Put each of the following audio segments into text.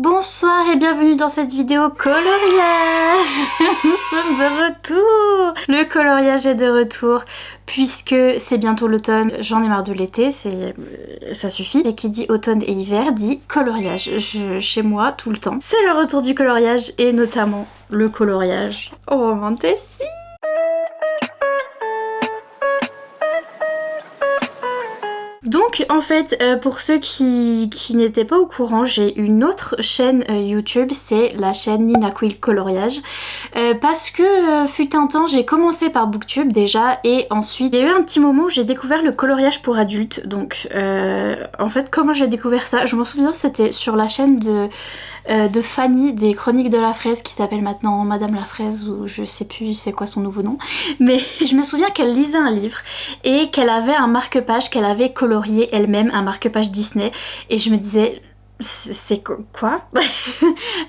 Bonsoir et bienvenue dans cette vidéo coloriage. Nous sommes de retour. Le coloriage est de retour puisque c'est bientôt l'automne. J'en ai marre de l'été, ça suffit. Et qui dit automne et hiver dit coloriage. Chez moi, tout le temps. C'est le retour du coloriage et notamment le coloriage romantique. Donc en fait, pour ceux qui n'étaient pas au courant, j'ai une autre chaîne YouTube, c'est la chaîne Nina Quill Coloriage. Parce que fut un temps, j'ai commencé par Booktube déjà, et ensuite il y a eu un petit moment où j'ai découvert le coloriage pour adultes. Donc en fait, comment j'ai découvert ça? Je m'en souviens, c'était sur la chaîne de Fanny des Chroniques de la Fraise, qui s'appelle maintenant Madame la Fraise, ou je sais plus c'est quoi son nouveau nom. Mais je me souviens qu'elle lisait un livre et qu'elle avait un marque-page qu'elle avait colorié elle-même, un marque-page Disney, et je me disais c'est quoi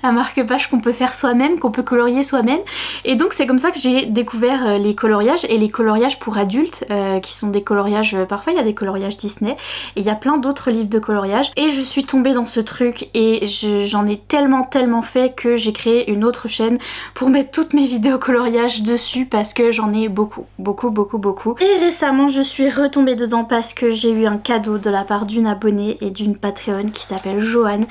un marque-page qu'on peut faire soi-même, qu'on peut colorier soi-même. Et donc c'est comme ça que j'ai découvert les coloriages, et les coloriages pour adultes qui sont des coloriages, parfois il y a des coloriages Disney et il y a plein d'autres livres de coloriage, et je suis tombée dans ce truc et j'en ai tellement fait que j'ai créé une autre chaîne pour mettre toutes mes vidéos coloriage dessus, parce que j'en ai beaucoup. Et récemment je suis retombée dedans parce que j'ai eu un cadeau de la part d'une abonnée et d'une Patreon qui s'appelle Joanne,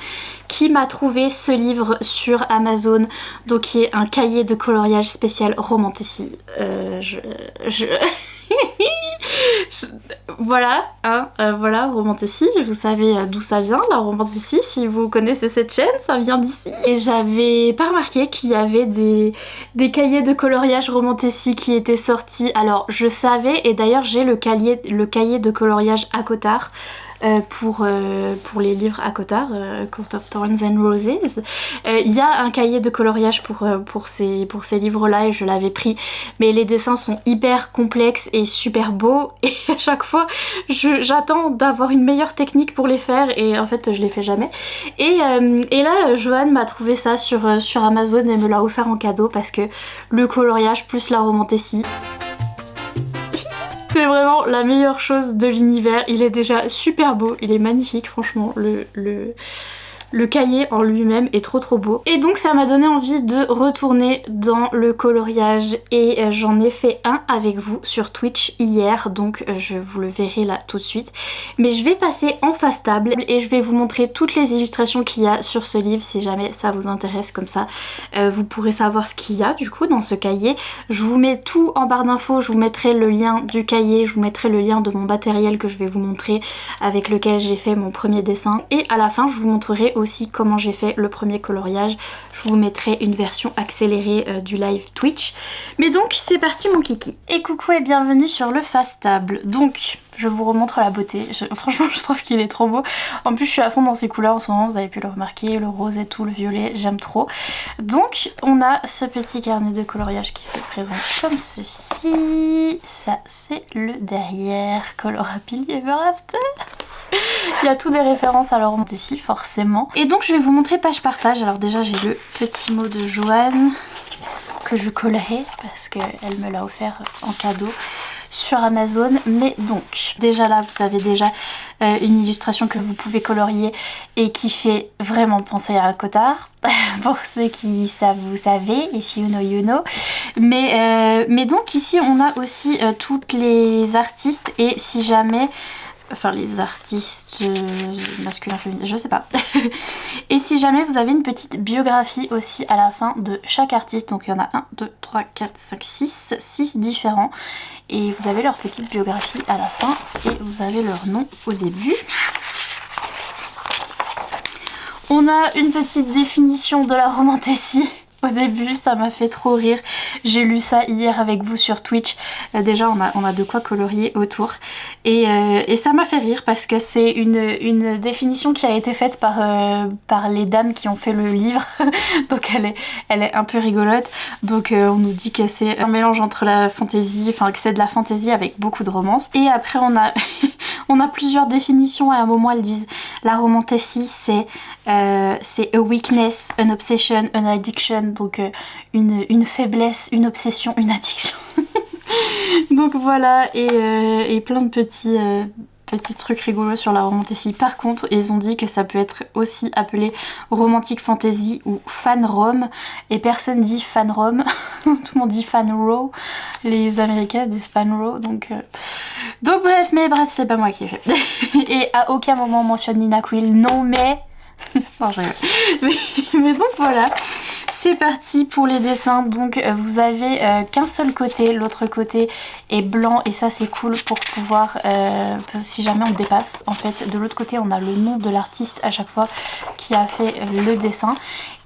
qui m'a trouvé ce livre sur Amazon, donc qui est un cahier de coloriage spécial Romantasy. Voilà, hein, voilà, Romantasy, vous savez d'où ça vient, la Romantasy, si vous connaissez cette chaîne, ça vient d'ici. Et j'avais pas remarqué qu'il y avait des cahiers de coloriage Romantasy qui étaient sortis. Alors je savais, et d'ailleurs j'ai le cahier de coloriage ACOTAR, pour les livres ACOTAR, Court of Thorns and Roses. Il y a un cahier de coloriage pour ces livres là, et je l'avais pris, mais les dessins sont hyper complexes et super beaux, et à chaque fois j'attends d'avoir une meilleure technique pour les faire, et en fait je les fais jamais. Et là Joanne m'a trouvé ça sur Amazon et me l'a offert en cadeau, parce que le coloriage plus la Romantasy, c'est vraiment la meilleure chose de l'univers. Il est déjà super beau, il est magnifique, franchement, le cahier en lui-même est trop beau. Et donc ça m'a donné envie de retourner dans le coloriage, et j'en ai fait un avec vous sur Twitch hier, donc je vous le verrai là tout de suite. Mais je vais passer en face table et je vais vous montrer toutes les illustrations qu'il y a sur ce livre, si jamais ça vous intéresse. Comme ça vous pourrez savoir ce qu'il y a du coup dans ce cahier. Je vous mets tout en barre d'infos, je vous mettrai le lien du cahier, je vous mettrai le lien de mon matériel que je vais vous montrer, avec lequel j'ai fait mon premier dessin, et à la fin je vous montrerai aussi comment j'ai fait le premier coloriage. Je vous mettrai une version accélérée du live Twitch. Mais donc c'est parti mon kiki. Et coucou et bienvenue sur le face table. Donc je vous remontre la beauté. Franchement je trouve qu'il est trop beau. En plus je suis à fond dans ces couleurs en ce moment, vous avez pu le remarquer, le rose et tout, le violet, j'aime trop. Donc on a ce petit carnet de coloriage qui se présente comme ceci. Ça c'est le derrière, Color Happily Ever After. Il y a tout des références à la Romantasy forcément. Et donc je vais vous montrer page par page. Alors déjà j'ai le petit mot de Joanne que je collerai parce qu'elle me l'a offert en cadeau sur Amazon. Mais donc déjà là vous avez déjà une illustration que vous pouvez colorier et qui fait vraiment penser à ACOTAR. Pour ceux qui savent, vous savez, if you know you know. Mais donc ici on a aussi toutes les artistes, et si jamais, enfin les artistes masculins, féminins, je sais pas. Et si jamais vous avez une petite biographie aussi à la fin de chaque artiste, donc il y en a 1, 2, 3, 4, 5, 6 différents, et vous avez leur petite biographie à la fin, et vous avez leur nom au début. On a une petite définition de la Romantasy. Au début ça m'a fait trop rire, j'ai lu ça hier avec vous sur Twitch. Déjà on a de quoi colorier autour, et ça m'a fait rire parce que c'est une définition qui a été faite par les dames qui ont fait le livre. Donc elle est un peu rigolote. Donc on nous dit que c'est un mélange entre la fantasy, enfin que c'est de la fantasy avec beaucoup de romance. Et après on a on a plusieurs définitions. À un moment elles disent la Romantasy c'est a weakness, an obsession, an addiction, donc une faiblesse, une obsession, une addiction. Donc voilà, et plein de petits petit truc rigolo sur la romantasy. Par contre, ils ont dit que ça peut être aussi appelé romantic fantasy ou fan rom. Et personne dit fan rom. Tout le monde dit fan raw. Les Américains disent fan raw. Donc bref, c'est pas moi qui ai fait. Et à aucun moment on mentionne Nina Quill. Non mais... non, je rigole. Mais donc voilà. C'est parti pour les dessins. Donc vous avez qu'un seul côté, l'autre côté est blanc et ça c'est cool pour pouvoir, si jamais on dépasse, en fait de l'autre côté on a le nom de l'artiste à chaque fois qui a fait le dessin.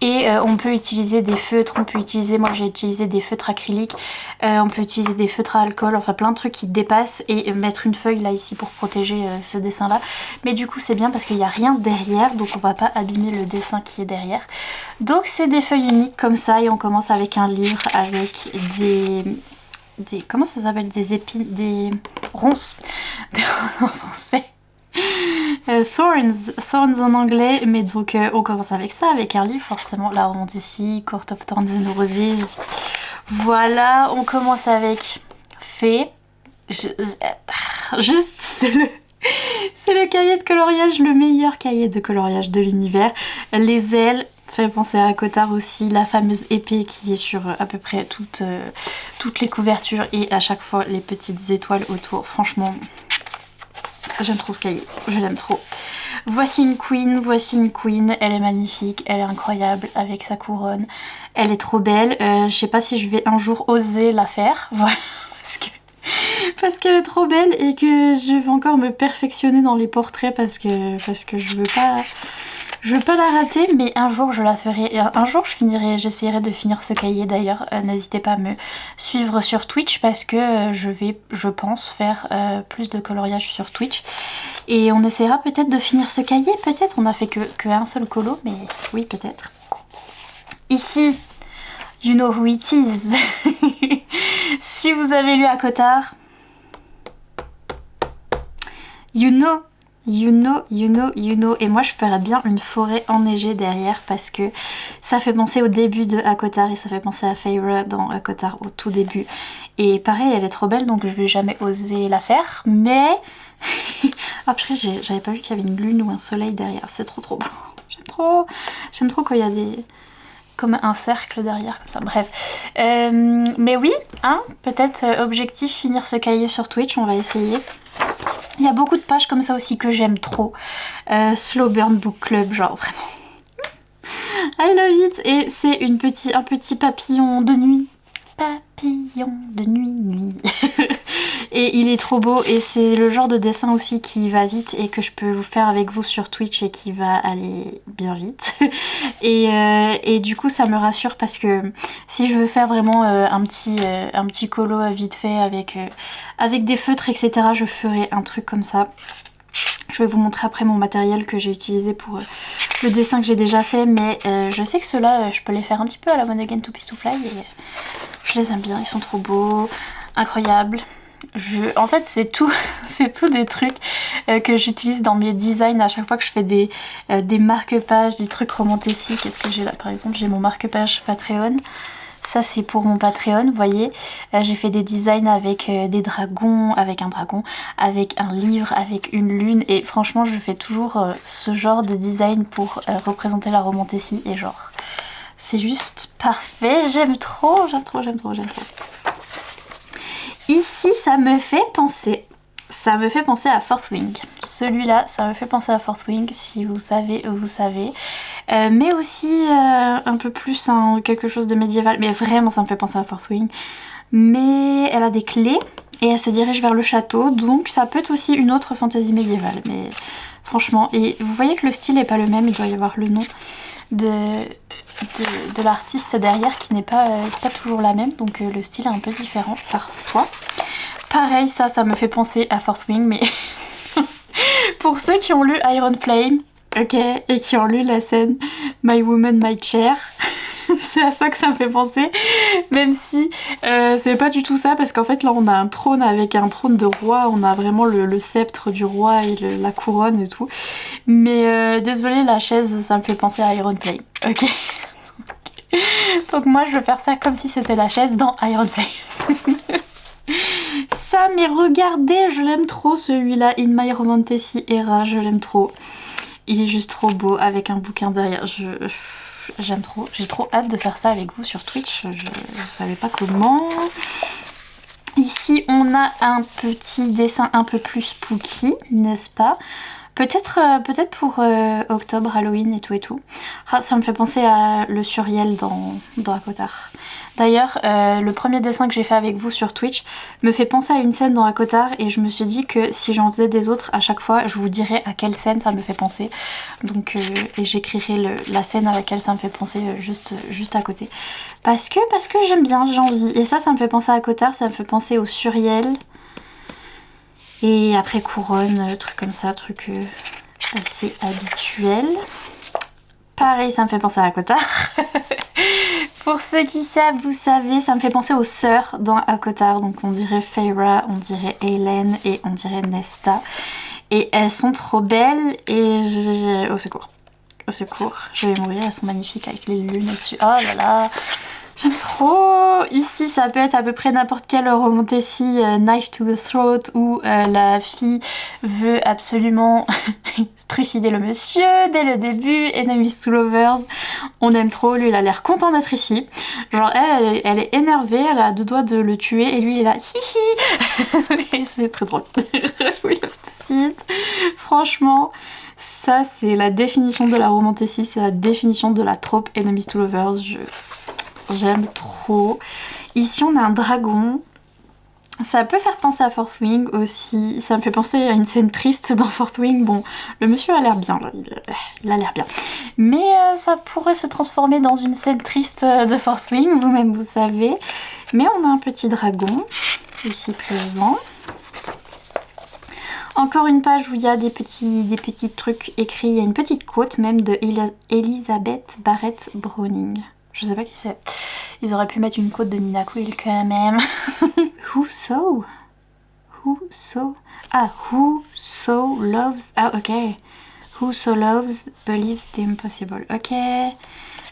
Et on peut utiliser des feutres, moi j'ai utilisé des feutres acryliques, on peut utiliser des feutres à alcool, enfin plein de trucs qui dépassent et mettre une feuille là ici pour protéger ce dessin là. Mais du coup c'est bien parce qu'il n'y a rien derrière, donc on va pas abîmer le dessin qui est derrière. Donc c'est des feuilles uniques comme ça et on commence avec un livre avec des comment ça s'appelle, des épines, des ronces en français. Thorns en anglais, mais donc on commence avec ça, avec un livre forcément, la romantasy, Court of Thorns and Roses. Voilà, on commence avec Fée. Juste, c'est le cahier de coloriage, le meilleur cahier de coloriage de l'univers. Les ailes, fait penser à Cotard aussi, la fameuse épée qui est sur à peu près toutes les couvertures et à chaque fois les petites étoiles autour. Franchement, j'aime trop ce cahier, je l'aime trop. Voici une queen, elle est magnifique, elle est incroyable avec sa couronne. Elle est trop belle, je sais pas si je vais un jour oser la faire, voilà, parce qu'elle est trop belle et que je vais encore me perfectionner dans les portraits parce que je veux pas la rater, mais un jour je la ferai, un jour j'essaierai de finir ce cahier d'ailleurs. N'hésitez pas à me suivre sur Twitch parce que je pense faire plus de coloriage sur Twitch. Et on essaiera peut-être de finir ce cahier, peut-être, on a fait que un seul colo, mais oui peut-être. Ici, you know who it is. Si vous avez lu à Cotard, you know. Et moi je ferais bien une forêt enneigée derrière parce que ça fait penser au début de ACOTAR et ça fait penser à Feyre dans ACOTAR au tout début. Et pareil, elle est trop belle donc je vais jamais oser la faire, mais après j'avais pas vu qu'il y avait une lune ou un soleil derrière, c'est trop beau. J'aime trop quand il y a des... comme un cercle derrière comme ça, bref. Mais oui, hein, peut-être objectif finir ce cahier sur Twitch, on va essayer. Il y a beaucoup de pages comme ça aussi que j'aime trop. Slow Burn Book Club, genre vraiment. I love it. Et c'est un petit papillon de nuit. Papillon de nuit. Et il est trop beau et c'est le genre de dessin aussi qui va vite et que je peux vous faire avec vous sur Twitch et qui va aller bien vite. Et du coup ça me rassure parce que si je veux faire vraiment un petit colo vite fait avec des feutres etc, je ferai un truc comme ça. Je vais vous montrer après mon matériel que j'ai utilisé pour le dessin que j'ai déjà fait, mais je sais que ceux-là je peux les faire un petit peu à la One Again to Peace to Fly et je les aime bien, ils sont trop beaux, incroyables. En fait c'est tout des trucs que j'utilise dans mes designs à chaque fois que je fais des marque-pages, des trucs romantasy. Qu'est-ce que j'ai là par exemple? J'ai mon marque-page Patreon. Ça c'est pour mon Patreon, vous voyez. J'ai fait des designs avec des dragons, avec un dragon, avec un livre, avec une lune. Et franchement je fais toujours ce genre de design pour représenter la romantasy. Et genre c'est juste parfait, j'aime trop. Ici ça me fait penser à Fourth Wing. Celui-là ça me fait penser à Fourth Wing, si vous savez, vous savez. Mais aussi un peu plus quelque chose de médiéval, mais vraiment ça me fait penser à Fourth Wing. Mais elle a des clés et elle se dirige vers le château, donc ça peut être aussi une autre fantaisie médiévale. Mais franchement, et vous voyez que le style n'est pas le même, il doit y avoir le nom de l'artiste derrière qui n'est pas toujours la même, donc le style est un peu différent parfois. Pareil, ça me fait penser à Fourth Wing, mais pour ceux qui ont lu Iron Flame, ok, et qui ont lu la scène My Woman, My Chair, c'est à ça que ça me fait penser, même si c'est pas du tout ça, parce qu'en fait là on a un trône avec un trône de roi, on a vraiment le sceptre du roi et la couronne et tout, mais désolée, la chaise ça me fait penser à Iron Flame, ok. Donc moi je vais faire ça comme si c'était la chaise dans Iron Flame. Ça ça, mais regardez, je l'aime trop celui-là, In My Romantasy Era, je l'aime trop. Il est juste trop beau avec un bouquin derrière, j'aime trop. J'ai trop hâte de faire ça avec vous sur Twitch, je savais pas comment. Ici on a un petit dessin un peu plus spooky, n'est-ce pas? Peut-être pour octobre, Halloween et tout. Ah, ça me fait penser à le Suriel dans ACOTAR. D'ailleurs, le premier dessin que j'ai fait avec vous sur Twitch me fait penser à une scène dans ACOTAR et je me suis dit que si j'en faisais des autres, à chaque fois, je vous dirais à quelle scène ça me fait penser. Donc, et j'écrirai la scène à laquelle ça me fait penser juste à côté. Parce que j'aime bien, j'ai envie. Et ça me fait penser à ACOTAR, ça me fait penser au Suriel. Et après couronne, truc comme ça, truc assez habituel. Pareil, ça me fait penser à ACOTAR. Pour ceux qui savent, vous savez, ça me fait penser aux sœurs dans ACOTAR. Donc on dirait Feyre, on dirait Hélène et on dirait Nesta. Et elles sont trop belles et au secours. Au secours, je vais mourir, elles sont magnifiques avec les lunes dessus. Oh là là, j'aime trop. Ici ça peut être à peu près n'importe quel romantasy, Knife to the Throat, où la fille veut absolument trucider le monsieur dès le début, Enemies to Lovers. On aime trop, lui il a l'air content d'être ici. Genre elle est énervée, elle a deux doigts de le tuer et lui il est là hihi. Et c'est très drôle. We love to see it. Franchement, ça c'est la définition de la romantasy, c'est la définition de la trope Enemies to Lovers. J'aime trop. Ici on a un dragon. Ça peut faire penser à Fourth Wing aussi. Ça me fait penser à une scène triste dans Fourth Wing. Bon, le monsieur a l'air bien, là. Il a l'air bien. Mais ça pourrait se transformer dans une scène triste de Fourth Wing, vous-même vous savez. Mais on a un petit dragon ici présent. Encore une page où il y a des petits trucs écrits. Il y a une petite quote même de Elizabeth Barrett Browning. Je sais pas qui c'est. Ils auraient pu mettre une quote de Nina Quill quand même. Who so loves... Ah ok. Who so loves believes the impossible. Ok.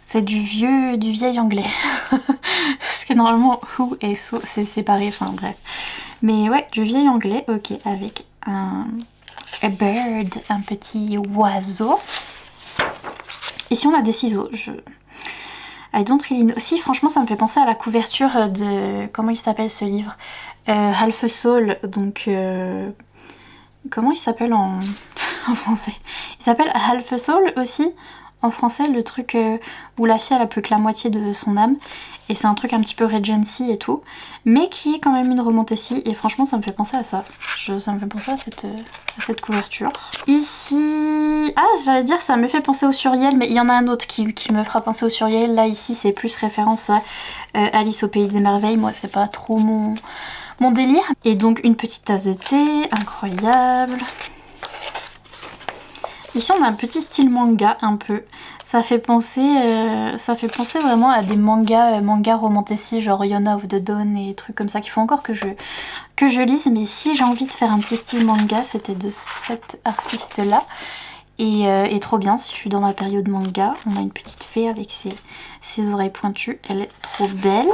C'est du vieil anglais. Parce que normalement who et so c'est séparé, enfin bref. Mais ouais, du vieil anglais, ok, avec a bird, un petit oiseau. Ici on a des ciseaux. I don't really know. Si, franchement, ça me fait penser à la couverture de... Comment il s'appelle ce livre, Half a Soul. Donc, comment il s'appelle en français? Il s'appelle Half a Soul aussi. En français, le truc où la fille elle a plus que la moitié de son âme. Et c'est un truc un petit peu Regency et tout. Mais qui est quand même une romantasy. Et franchement, ça me fait penser à ça. Ça me fait penser à cette couverture. Ici... Ah, j'allais dire, ça me fait penser au Suriel. Mais il y en a un autre qui me fera penser au Suriel. Là, ici, c'est plus référence à Alice au Pays des Merveilles. Moi, c'est pas trop mon délire. Et donc, une petite tasse de thé. Incroyable. Ici on a un petit style manga un peu, ça fait penser vraiment à des mangas romantasy genre Yona of the Dawn et trucs comme ça qu'il faut encore que je lise, mais si j'ai envie de faire un petit style manga c'était de cet artiste là et trop bien si je suis dans ma période manga. On a une petite fée avec ses oreilles pointues, elle est trop belle.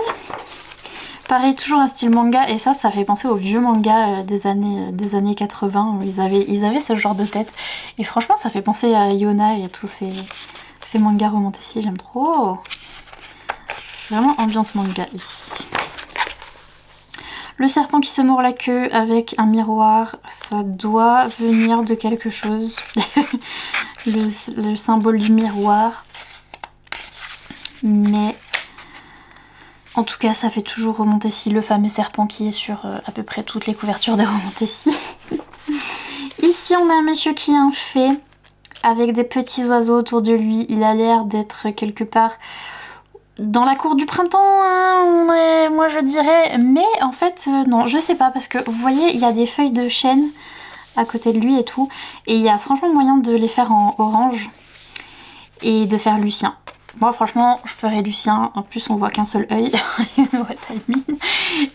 Pareil, toujours un style manga, et ça fait penser aux vieux mangas des années 80 où ils avaient ce genre de tête. Et franchement, ça fait penser à Yona et tous ces mangas romantiques, j'aime trop. C'est vraiment ambiance manga ici. Le serpent qui se mord la queue avec un miroir, ça doit venir de quelque chose. le symbole du miroir. Mais... en tout cas, ça fait toujours romantasy, le fameux serpent qui est sur à peu près toutes les couvertures des romantasy. Ici, on a un monsieur qui est un fée, avec des petits oiseaux autour de lui. Il a l'air d'être quelque part dans la cour du printemps, hein, moi je dirais. Mais en fait, non, je sais pas, parce que vous voyez, il y a des feuilles de chêne à côté de lui et tout. Et il y a franchement moyen de les faire en orange et de faire Lucien. Moi franchement je ferais Lucien, en plus on voit qu'un seul œil,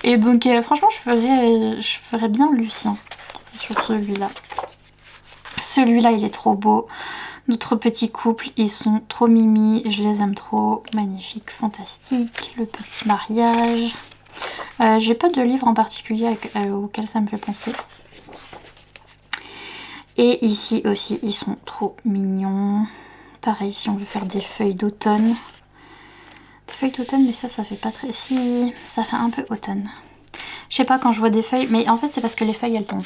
et donc franchement je ferais bien Lucien sur celui-là. Celui-là il est trop beau, notre petit couple ils sont trop mimi, je les aime trop, magnifique, fantastique, le petit mariage, J'ai pas de livre en particulier auquel ça me fait penser. Et ici aussi, ils sont trop mignons. Pareil, si on veut faire des feuilles d'automne. Des feuilles d'automne, mais ça fait pas très... Si, ça fait un peu automne. Je sais pas quand je vois des feuilles, mais en fait c'est parce que les feuilles elles tombent.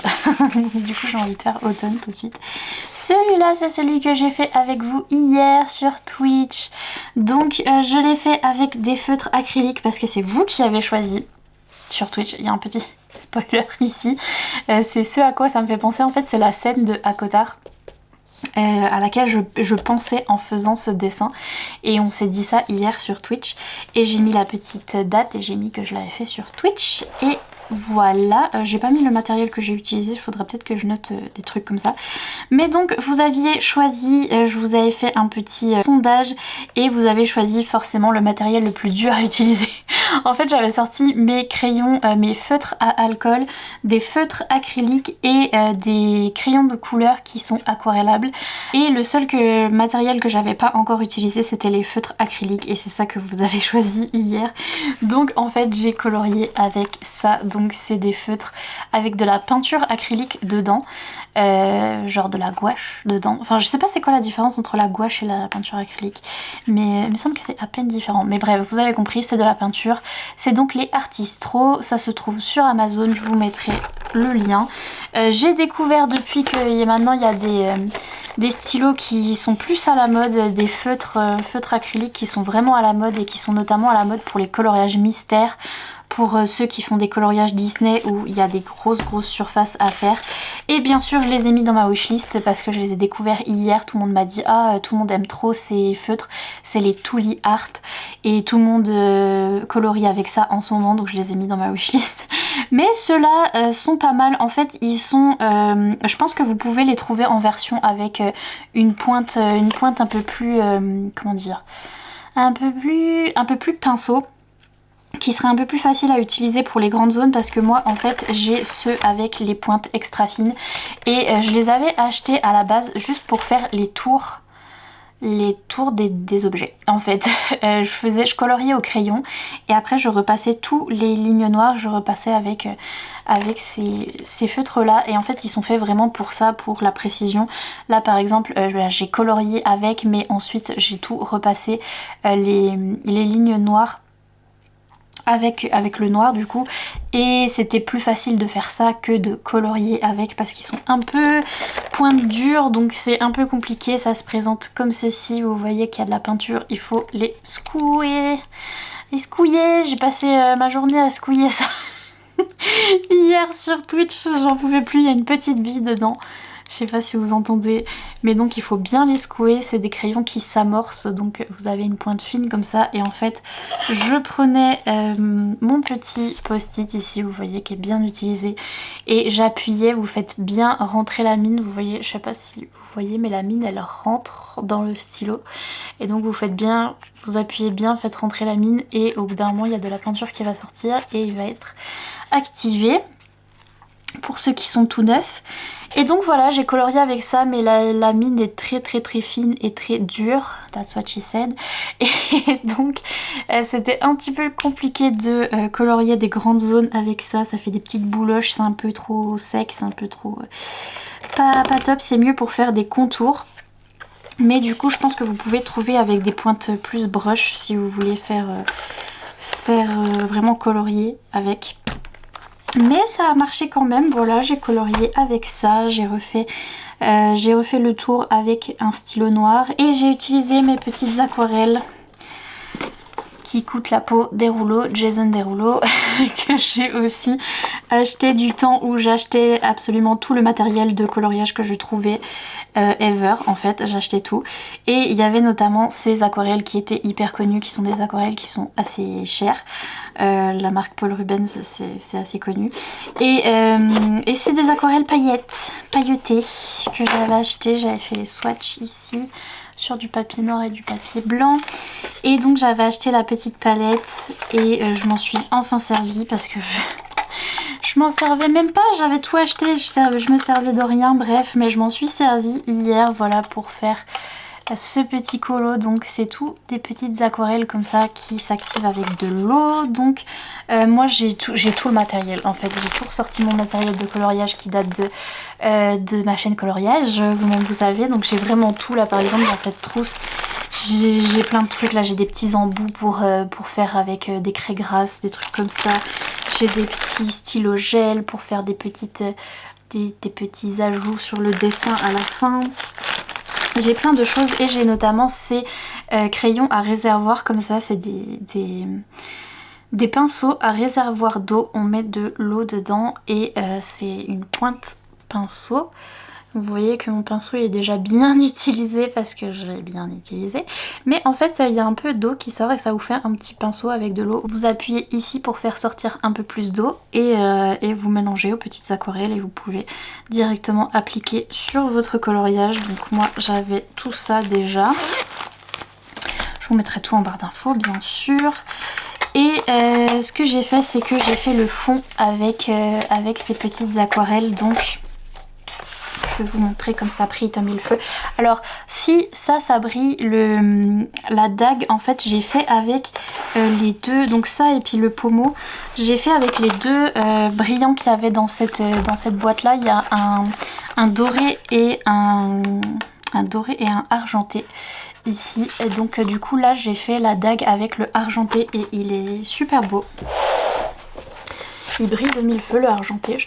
Du coup j'ai envie de faire automne tout de suite. Celui-là c'est celui que j'ai fait avec vous hier sur Twitch. Donc je l'ai fait avec des feutres acryliques parce que c'est vous qui avez choisi. Sur Twitch, il y a un petit spoiler ici. C'est ce à quoi ça me fait penser en fait, c'est la scène de Hakotar. À laquelle je pensais en faisant ce dessin et on s'est dit ça hier sur Twitch et j'ai mis la petite date et j'ai mis que je l'avais fait sur Twitch et voilà, j'ai pas mis le matériel que j'ai utilisé, il faudrait peut-être que je note des trucs comme ça. Mais donc vous aviez choisi, je vous avais fait un petit sondage et vous avez choisi forcément le matériel le plus dur à utiliser. En fait j'avais sorti mes crayons, mes feutres à alcool, des feutres acryliques et des crayons de couleur qui sont aquarellables. Et le seul matériel que j'avais pas encore utilisé c'était les feutres acryliques et c'est ça que vous avez choisi hier. Donc en fait j'ai colorié avec ça. Donc c'est des feutres avec de la peinture acrylique dedans, genre de la gouache dedans. Enfin je sais pas c'est quoi la différence entre la gouache et la peinture acrylique, mais il me semble que c'est à peine différent. Mais bref, vous avez compris, c'est de la peinture. C'est donc les Artistro, ça se trouve sur Amazon, je vous mettrai le lien. J'ai découvert depuis que maintenant il y a des stylos qui sont plus à la mode, des feutres acryliques qui sont vraiment à la mode et qui sont notamment à la mode pour les coloriages mystères. Pour ceux qui font des coloriages Disney où il y a des grosses surfaces à faire. Et bien sûr je les ai mis dans ma wishlist parce que je les ai découverts hier. Tout le monde m'a dit ah tout le monde aime trop ces feutres, c'est les Tuli Art et tout le monde colorie avec ça en ce moment, donc je les ai mis dans ma wishlist. Mais ceux-là sont pas mal, en fait ils sont, je pense que vous pouvez les trouver en version avec une pointe un peu plus, comment dire, un peu plus pinceau, qui serait un peu plus facile à utiliser pour les grandes zones parce que moi en fait j'ai ceux avec les pointes extra fines et je les avais achetés à la base juste pour faire les tours des objets en fait. Je coloriais au crayon et après je repassais tous les lignes noires, je repassais avec ces feutres là et en fait ils sont faits vraiment pour ça, pour la précision. Là par exemple j'ai colorié avec, mais ensuite j'ai tout repassé les lignes noires avec le noir du coup, et c'était plus facile de faire ça que de colorier avec parce qu'ils sont un peu pointe dure, donc c'est un peu compliqué. Ça se présente comme ceci, vous voyez qu'il y a de la peinture, il faut les secouer. J'ai passé ma journée à secouer ça hier sur Twitch, j'en pouvais plus, il y a une petite bille dedans. Je sais pas si vous entendez, mais donc il faut bien les secouer, c'est des crayons qui s'amorcent, donc vous avez une pointe fine comme ça. Et en fait je prenais mon petit post-it ici, vous voyez, qui est bien utilisé, et j'appuyais, vous faites bien rentrer la mine, vous voyez, je sais pas si vous voyez, mais la mine elle rentre dans le stylo, et donc vous faites bien, vous appuyez bien, faites rentrer la mine, et au bout d'un moment il y a de la peinture qui va sortir et il va être activé pour ceux qui sont tout neufs. Et donc voilà, j'ai colorié avec ça, mais la mine est très fine et très dure, that's what she said. Et donc c'était un petit peu compliqué de colorier des grandes zones avec ça, ça fait des petites bouloches, c'est un peu trop sec, c'est un peu trop pas top, c'est mieux pour faire des contours. Mais du coup je pense que vous pouvez trouver avec des pointes plus brush si vous voulez faire vraiment colorier avec. Mais ça a marché quand même, voilà, j'ai colorié avec ça, j'ai refait le tour avec un stylo noir et j'ai utilisé mes petites aquarelles qui coûtent la peau des rouleaux, Jason Derulo, que j'ai aussi acheté du temps où j'achetais absolument tout le matériel de coloriage que je trouvais ever, en fait j'achetais tout, et il y avait notamment ces aquarelles qui étaient hyper connues, qui sont des aquarelles qui sont assez chères. La marque Paul Rubens, c'est assez connu, et c'est des aquarelles pailletées que j'avais acheté. J'avais fait les swatchs ici sur du papier noir et du papier blanc, et donc j'avais acheté la petite palette et je m'en suis enfin servie parce que je m'en servais même pas, j'avais tout acheté, je me servais de rien, bref, mais je m'en suis servie hier, voilà, pour faire ce petit colo. Donc c'est tout des petites aquarelles comme ça qui s'activent avec de l'eau. Donc moi j'ai tout le matériel en fait, j'ai tout ressorti mon matériel de coloriage qui date de ma chaîne coloriage, vous-même vous savez. Donc j'ai vraiment tout là, par exemple dans cette trousse j'ai plein de trucs là, j'ai des petits embouts pour faire avec des craies grasses, des trucs comme ça. J'ai des petits stylos gel pour faire des petites des petits ajouts sur le dessin à la fin. J'ai plein de choses et j'ai notamment ces crayons à réservoir comme ça, c'est des pinceaux à réservoir d'eau, on met de l'eau dedans et c'est une pointe pinceau. Vous voyez que mon pinceau est déjà bien utilisé parce que je l'ai bien utilisé. Mais en fait il y a un peu d'eau qui sort et ça vous fait un petit pinceau avec de l'eau. Vous appuyez ici pour faire sortir un peu plus d'eau et vous mélangez aux petites aquarelles et vous pouvez directement appliquer sur votre coloriage. Donc moi j'avais tout ça déjà. Je vous mettrai tout en barre d'infos bien sûr. Et ce que j'ai fait, c'est que j'ai fait le fond avec ces petites aquarelles. Donc je vais vous montrer comme ça brille comme il faut. Alors si ça brille, la dague en fait j'ai fait avec les deux, donc ça et puis le pommeau, j'ai fait avec les deux brillants qu'il y avait dans cette boîte là. Il y a un doré et un argenté ici, et donc du coup là j'ai fait la dague avec le argenté et il est super beau. Il brille de mille feux le argenté, je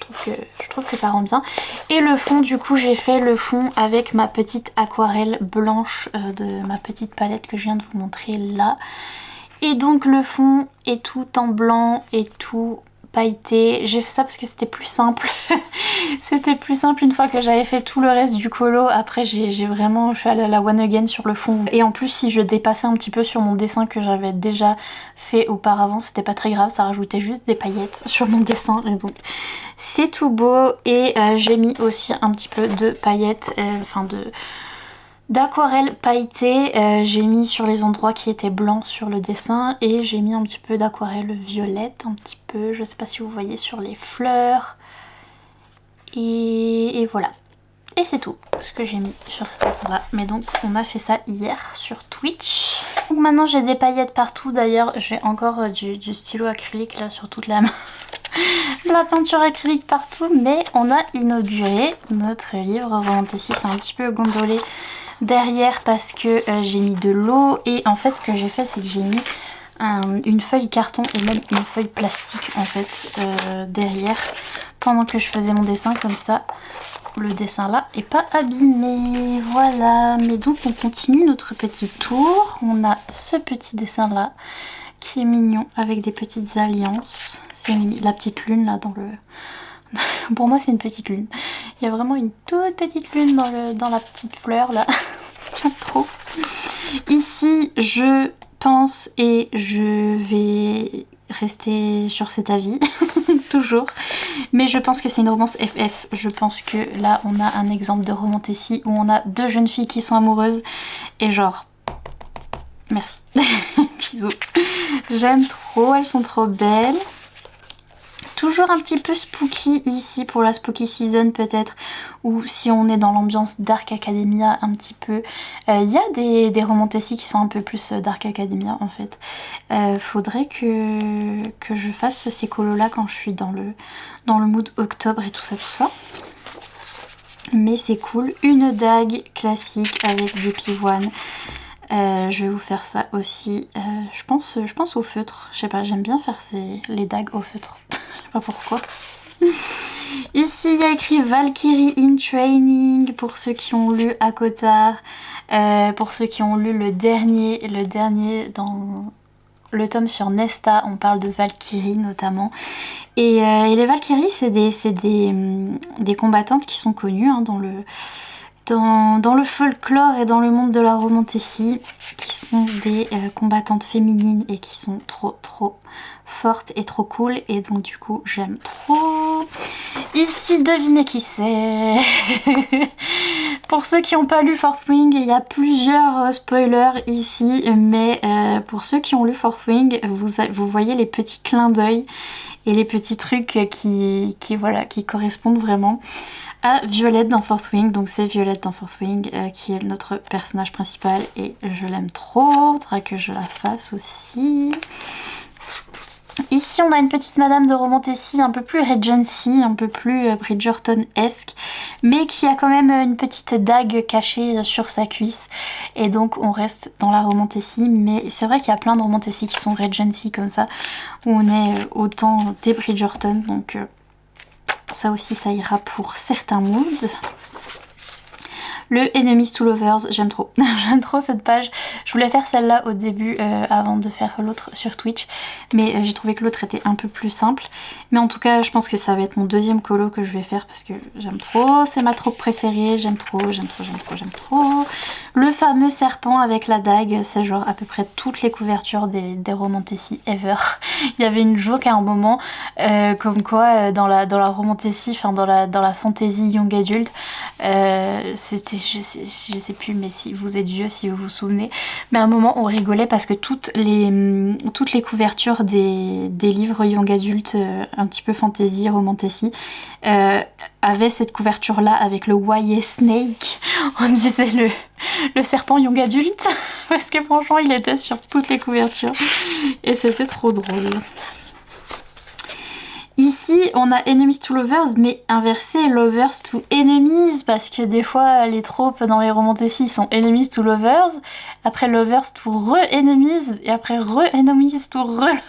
trouve que ça rend bien. Et le fond, du coup j'ai fait le fond avec ma petite aquarelle blanche de ma petite palette que je viens de vous montrer là. Et donc le fond est tout en blanc et tout pailleté. J'ai fait ça parce que c'était plus simple. C'était plus simple une fois que j'avais fait tout le reste du colo. Après je suis allée à la one again sur le fond. Et en plus si je dépassais un petit peu sur mon dessin que j'avais déjà fait auparavant, c'était pas très grave, ça rajoutait juste des paillettes sur mon dessin. Et donc c'est tout beau. Et j'ai mis aussi un petit peu de paillettes, d'aquarelle pailletée, j'ai mis sur les endroits qui étaient blancs sur le dessin et j'ai mis un petit peu d'aquarelle violette, un petit peu, je sais pas si vous voyez, sur les fleurs. Et voilà. Et c'est tout ce que j'ai mis sur ce dessin là. Mais donc on a fait ça hier sur Twitch. Donc maintenant j'ai des paillettes partout. D'ailleurs j'ai encore du stylo acrylique là sur toute la main. La peinture acrylique partout. Mais on a inauguré notre livre Romantici. C'est un petit peu gondolé derrière parce que j'ai mis de l'eau. Et en fait ce que j'ai fait c'est que j'ai mis une feuille carton et même une feuille plastique en fait derrière pendant que je faisais mon dessin, comme ça le dessin là est pas abîmé. Voilà, mais donc on continue notre petit tour. On a ce petit dessin là qui est mignon avec des petites alliances. C'est la petite lune là dans le... Pour moi c'est une petite lune. Il y a vraiment une toute petite lune dans la petite fleur là. J'aime trop. Ici je pense et je vais rester sur cet avis toujours, mais je pense que c'est une romance FF. Je pense que là on a un exemple de romantici où on a deux jeunes filles qui sont amoureuses et genre merci. Bisous, j'aime trop, elles sont trop belles. Toujours un petit peu spooky ici pour la spooky season peut-être, ou si on est dans l'ambiance Dark Academia un petit peu. Il y a des romantici qui sont un peu plus Dark Academia en fait. Faudrait que je fasse ces colos là quand je suis dans le mood octobre et tout ça. Mais c'est cool. Une dague classique avec des pivoines. Je vais vous faire ça aussi. Je pense au feutre. Je sais pas, j'aime bien faire les dagues au feutre. Je sais pas pourquoi. Ici il y a écrit Valkyrie in Training pour ceux qui ont lu ACOTAR, pour ceux qui ont lu le dernier dans le tome sur Nesta, on parle de Valkyrie notamment. Et les Valkyries c'est des combattantes qui sont connues hein, dans le folklore et dans le monde de la romantici, qui sont des combattantes féminines et qui sont trop fortes et trop cool, et donc du coup j'aime trop. Ici devinez qui c'est. Pour ceux qui n'ont pas lu Fourth Wing, il y a plusieurs spoilers ici, mais pour ceux qui ont lu Fourth Wing, vous voyez les petits clins d'œil et les petits trucs qui correspondent vraiment à Violette dans Fourth Wing. Donc c'est Violette dans Fourth Wing qui est notre personnage principal et je l'aime trop. Faudra que je la fasse aussi. Ici on a une petite madame de Romantasy un peu plus Regency, un peu plus Bridgerton-esque, mais qui a quand même une petite dague cachée sur sa cuisse. Et donc on reste dans la Romantasy, mais c'est vrai qu'il y a plein de Romantasy qui sont Regency comme ça, où on est autant des Bridgerton, donc ça aussi ça ira pour certains moods. Le Enemies to Lovers, j'aime trop. J'aime trop cette page. Je voulais faire celle-là au début avant de faire l'autre sur Twitch. Mais j'ai trouvé que l'autre était un peu plus simple. Mais en tout cas, je pense que ça va être mon deuxième colo que je vais faire parce que j'aime trop. C'est ma troupe préférée. J'aime trop, j'aime trop, j'aime trop, j'aime trop. Le fameux serpent avec la dague, c'est genre à peu près toutes les couvertures des Romantasy ever. Il y avait une joke à un moment comme quoi dans la Romantasy, enfin dans la fantasy young adult, c'était je sais plus, mais si vous êtes vieux, si vous vous souvenez, mais à un moment on rigolait parce que toutes les couvertures des livres young adult un petit peu fantasy, romantasy avaient cette couverture là avec le YA Snake. On disait le serpent young adulte parce que franchement il était sur toutes les couvertures et c'était trop drôle. Ici, on a Enemies to Lovers, mais inversé, Lovers to Enemies, parce que des fois, les tropes dans les Romantasy sont Enemies to Lovers, après Lovers to Re-Enemies, et après Re-Enemies to Re-Lovers.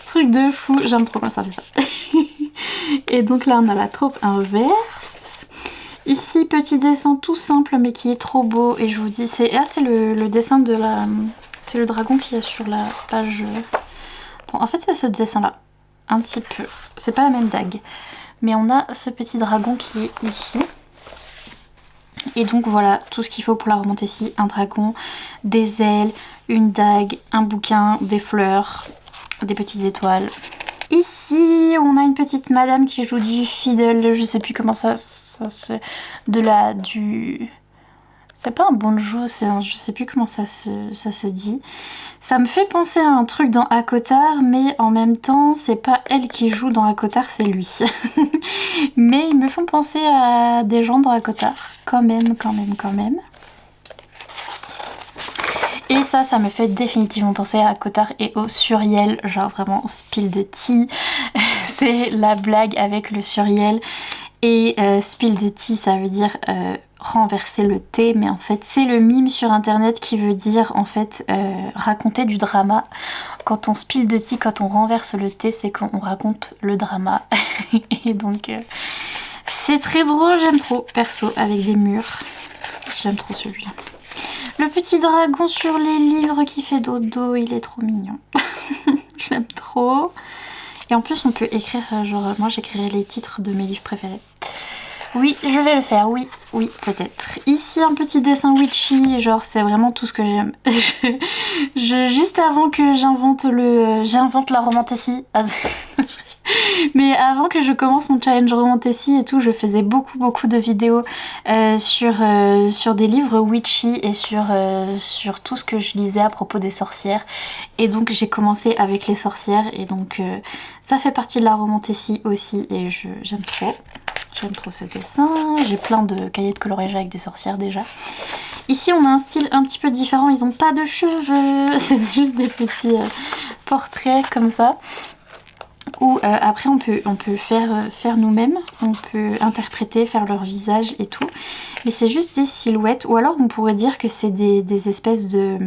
Truc de fou, j'aime trop quand ça fait ça. Et donc là, on a la trope inverse. Ici, petit dessin tout simple, mais qui est trop beau, et je vous dis, c'est le dessin de la... C'est le dragon qui est sur la page... Attends, en fait, c'est ce dessin-là. Un petit peu, c'est pas la même dague, mais on a ce petit dragon qui est ici. Et donc voilà, tout ce qu'il faut pour la Romantasy, un dragon, des ailes, une dague, un bouquin, des fleurs, des petites étoiles. Ici, on a une petite madame qui joue du fiddle, je sais plus comment ça se... C'est pas un banjo, je sais plus comment ça se dit. Ça me fait penser à un truc dans ACOTAR, mais en même temps, c'est pas elle qui joue dans ACOTAR, c'est lui. Mais ils me font penser à des gens dans ACOTAR, quand même. Et ça me fait définitivement penser à ACOTAR et au Suriel, genre vraiment spill de tea. C'est la blague avec le Suriel. Et spill the tea, ça veut dire renverser le thé, mais en fait c'est le mime sur internet qui veut dire en fait raconter du drama. Quand on spill the tea, quand on renverse le thé, c'est quand on raconte le drama. Et donc c'est très drôle, j'aime trop, perso, avec des murs. J'aime trop celui-là. Le petit dragon sur les livres qui fait dodo, il est trop mignon. Je l'aime trop. Et en plus on peut écrire, genre moi j'écrirai les titres de mes livres préférés. Oui, je vais le faire, oui, peut-être. Ici un petit dessin witchy, genre c'est vraiment tout ce que j'aime. Juste avant que j'invente la Romantasy. Mais avant que je commence mon challenge Romantasy et tout, je faisais beaucoup de vidéos sur des livres witchy et sur tout ce que je lisais à propos des sorcières. Et donc j'ai commencé avec les sorcières et donc ça fait partie de la Romantasy aussi et j'aime trop. J'aime trop ce dessin. J'ai plein de cahiers de coloriage avec des sorcières déjà. Ici on a un style un petit peu différent, ils n'ont pas de cheveux, c'est juste des petits portraits comme ça. Ou après on peut faire nous-mêmes, on peut interpréter, faire leur visage et tout. Mais c'est juste des silhouettes, ou alors on pourrait dire que c'est des espèces de...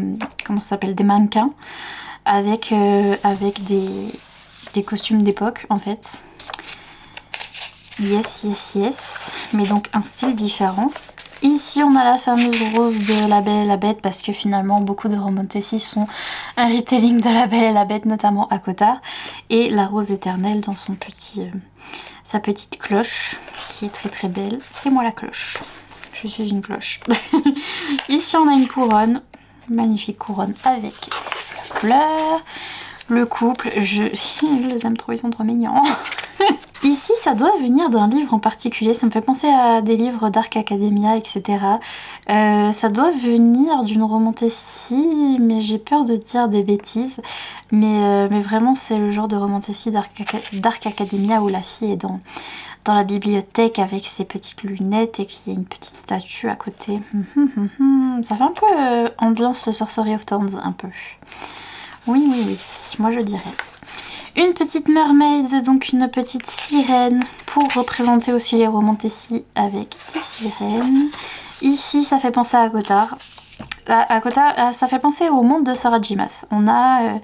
comment ça s'appelle, des mannequins avec des costumes d'époque en fait. Yes. Mais donc un style différent. Ici on a la fameuse rose de La Belle et la Bête parce que finalement beaucoup de Romantasy sont un retelling de La Belle et la Bête, notamment ACOTAR. Et la rose éternelle dans sa petite cloche qui est très belle. C'est moi la cloche. Je suis une cloche. Ici on a une couronne, magnifique couronne avec fleurs. Le couple, je les aime trop, ils sont trop mignons. Ici ça doit venir d'un livre en particulier, ça me fait penser à des livres Dark Academia, etc. Ça doit venir d'une romantasy, mais j'ai peur de dire des bêtises. Mais vraiment, c'est le genre de romantasy Dark Academia où la fille est dans la bibliothèque avec ses petites lunettes et qu'il y a une petite statue à côté. Ça fait un peu ambiance Sorcery of Thorns, un peu. Oui, moi je dirais. Une petite mermaid, donc une petite sirène pour représenter aussi les romantasy avec des sirènes. Ici, ça fait penser à Akotar. Akotar, ça fait penser au monde de Sarah J. Maas. On a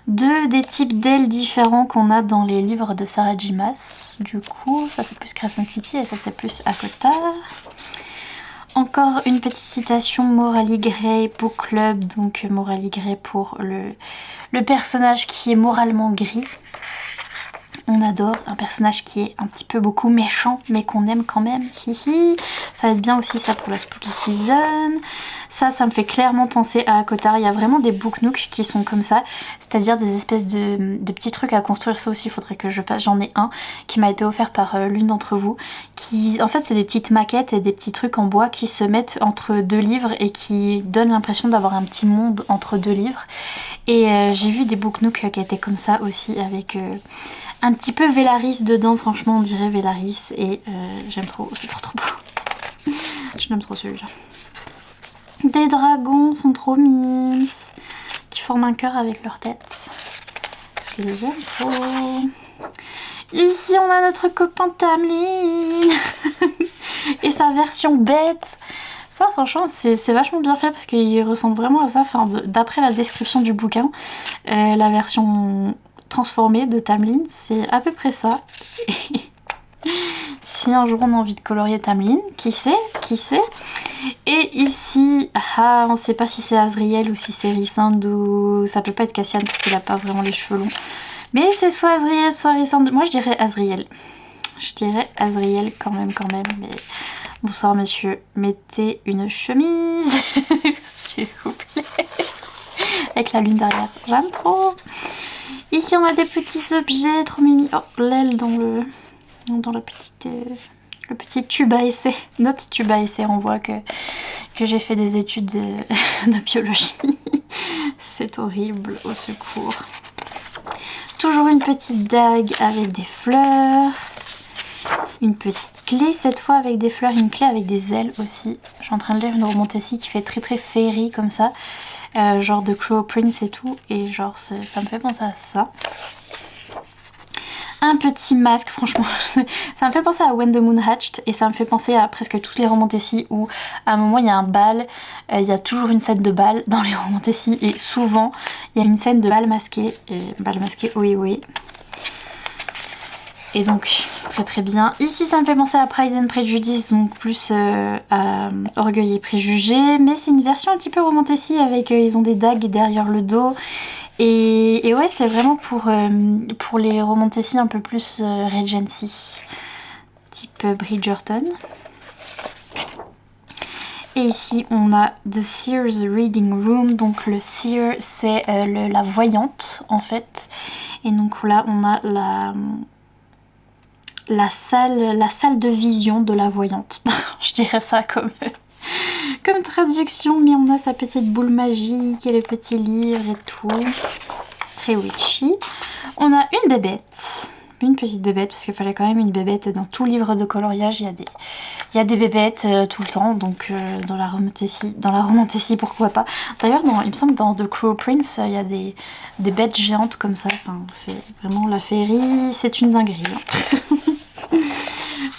deux des types d'ailes différents qu'on a dans les livres de Sarah J. Maas. Du coup, ça c'est plus Crescent City et ça c'est plus Akotar. Encore une petite citation Morally Grey Book Club, donc Morally Grey pour le personnage qui est moralement gris. On adore un personnage qui est un petit peu beaucoup méchant mais qu'on aime quand même. Hihi. Ça va être bien aussi ça pour la Spooky Season. Ça me fait clairement penser à Akotar. Il y a vraiment des book nooks qui sont comme ça, c'est-à-dire des espèces de petits trucs à construire. Ça aussi il faudrait que je fasse, j'en ai un qui m'a été offert par l'une d'entre vous, qui en fait c'est des petites maquettes et des petits trucs en bois qui se mettent entre deux livres et qui donnent l'impression d'avoir un petit monde entre deux livres. Et j'ai vu des book nooks qui étaient comme ça aussi avec un petit peu Velaris dedans. Franchement on dirait Velaris et j'aime trop, c'est trop beau. Je l'aime trop celui-là. Des dragons sont trop mimes, qui forment un cœur avec leur tête. Je les aime trop. Ici on a notre copain Tamlin et sa version bête. Ça franchement c'est vachement bien fait parce qu'il ressemble vraiment à ça. Enfin, d'après la description du bouquin, la version transformée de Tamlin c'est à peu près ça. Si un jour on a envie de colorier Tamlin, qui sait. Et ici, on ne sait pas si c'est Azriel ou si c'est Rhysand ou... Ça peut pas être Cassian parce qu'il a pas vraiment les cheveux longs. Mais c'est soit Azriel, soit Rhysand. Moi je dirais Azriel. Je dirais Azriel quand même. Mais bonsoir monsieur, mettez une chemise s'il vous plaît. Avec la lune derrière, j'aime trop. Ici on a des petits objets trop mimi. Oh, l'aile dans le petit tube à essai, notre tube à essai, on voit que j'ai fait des études de biologie. C'est horrible, au secours. Toujours une petite dague avec des fleurs. Une petite clé cette fois avec des fleurs, une clé avec des ailes aussi. Je suis en train de lire une romantasy qui fait très fairy comme ça. Genre de Crow Prince et tout. Et genre ça me fait penser à ça. Un petit masque, franchement, ça me fait penser à When the Moon Hatched et ça me fait penser à presque toutes les romantasy où à un moment il y a un bal, il y a toujours une scène de bal dans les romantasy et souvent il y a une scène de bal masqué, oui. Et donc très bien. Ici ça me fait penser à Pride and Prejudice, donc plus à Orgueil et Préjugés, mais c'est une version un petit peu romantasy avec ils ont des dagues derrière le dos. Et ouais, c'est vraiment pour les romantasy un peu plus Regency, type Bridgerton. Et ici, on a The Seer's Reading Room. Donc le Seer, c'est la voyante, en fait. Et donc là, on a la salle de vision de la voyante. Je dirais ça comme traduction, mais on a sa petite boule magique et le petit livre et tout. Très witchy. On a une bébête. Une petite bébête, parce qu'il fallait quand même une bébête dans tout livre de coloriage. Il y a des bébêtes tout le temps, donc dans la romantasy, pourquoi pas. D'ailleurs, il me semble que dans The Crow Prince, il y a des bêtes géantes comme ça. Enfin, c'est vraiment la féerie, c'est une dinguerie. Hein.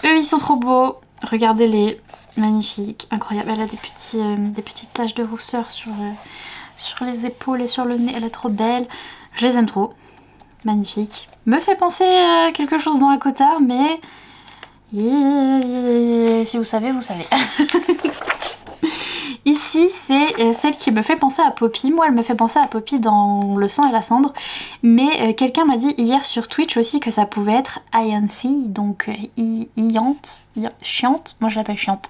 Eux, ils sont trop beaux. Regardez-les. Magnifique, incroyable. Elle a des petites taches de rousseur sur les épaules et sur le nez. Elle est trop belle. Je les aime trop. Magnifique. Me fait penser à quelque chose dans Akotar, mais si vous savez, vous savez. Ici, c'est celle qui me fait penser à Poppy. Moi, elle me fait penser à Poppy dans Le sang et la cendre. Mais quelqu'un m'a dit hier sur Twitch aussi que ça pouvait être Ianthe, donc chiante. Moi, je l'appelle chiante.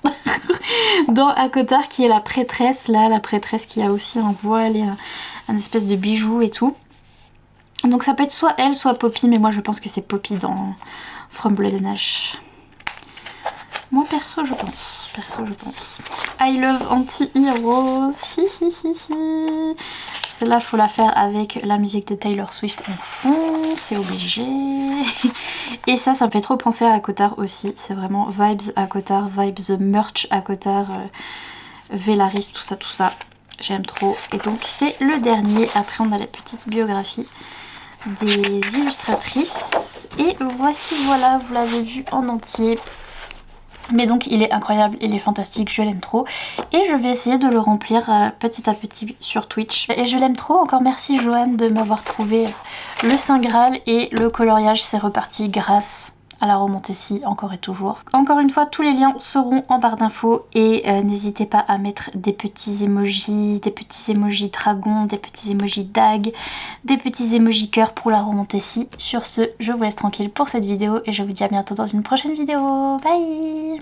Dans Akotar, qui est la prêtresse, là, la prêtresse qui a aussi un voile et un espèce de bijou et tout. Donc ça peut être soit elle, soit Poppy, mais moi je pense que c'est Poppy dans... From Blood and Ash. Moi perso je pense, I Love Anti-Heroes. Celle-là faut la faire avec la musique de Taylor Swift en fond, c'est obligé. Et ça me fait trop penser à Akotar aussi, c'est vraiment vibes Akotar, vibes merch Akotar, Velaris, tout ça. J'aime trop. Et donc c'est le dernier, après on a la petite biographie des illustratrices. Et voici, voilà, vous l'avez vu en entier. Mais donc il est incroyable, il est fantastique, je l'aime trop. Et je vais essayer de le remplir petit à petit sur Twitch. Et je l'aime trop, encore merci Joanne de m'avoir trouvé le Saint Graal. Et le coloriage c'est reparti grâce à la Romantessi, encore et toujours. Encore une fois, tous les liens seront en barre d'infos. Et n'hésitez pas à mettre des petits emojis dragons, des petits emojis dagues, des petits emojis cœur pour la Romantessi. Sur ce, je vous laisse tranquille pour cette vidéo et je vous dis à bientôt dans une prochaine vidéo. Bye!